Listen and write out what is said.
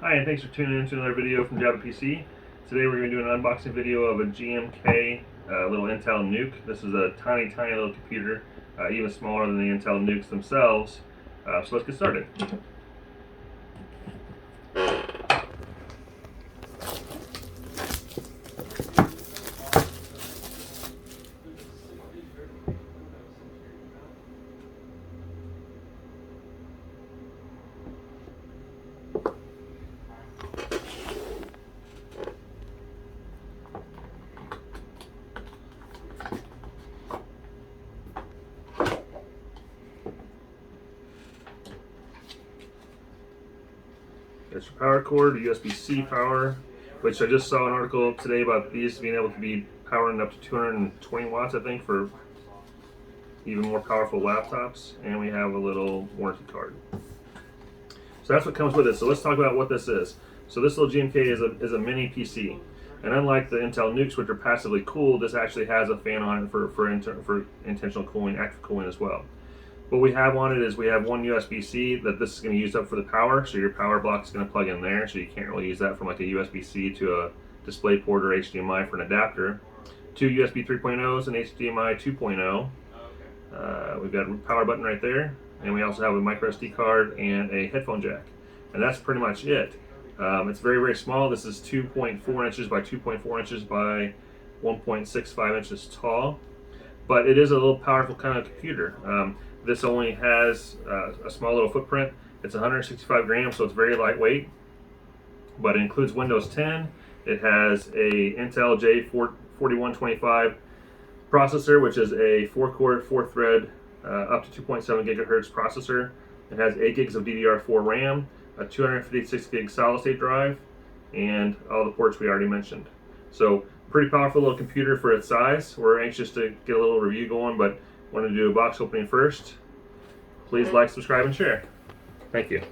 Hi, and thanks for tuning in to another video from Java PC. Today we're going to do an unboxing video of a GMK little Intel NUC. This is a tiny little computer, even smaller than the Intel NUCs themselves. So let's get started. There's your power cord, USB-C power, which I just saw an article today about these being able to be powering up to 220 watts, I think, for even more powerful laptops. And we have a little warranty card. So that's what comes with it. So let's talk about what this is. So this little GMK is a mini PC. And unlike the Intel NUCs, which are passively cooled, this actually has a fan on it for intentional cooling, active cooling as well. What we have on it is we have one USB-C that this is going to use up for the power, so your power block is going to plug in there, so you can't really use that from like a USB-C to a display port or HDMI for an adapter. Two USB 3.0s and HDMI 2.0. We've got a power button right there, and we also have a micro SD card and a headphone jack. And that's pretty much it. It's very small. This is 2.4 inches by 2.4 inches by 1.65 inches tall, but it is a little powerful kind of computer. This only has a small little footprint. It's 165 grams, so it's very lightweight, but it includes Windows 10. It has a Intel J4125 processor, which is a 4-core, 4-thread, up to 2.7 gigahertz processor. It has 8 gigs of DDR4 RAM, a 256 gig solid-state drive, and all the ports we already mentioned. So pretty powerful little computer for its size. We're anxious to get a little review going, but want to do a box opening first. Please like, subscribe, and share. Thank you.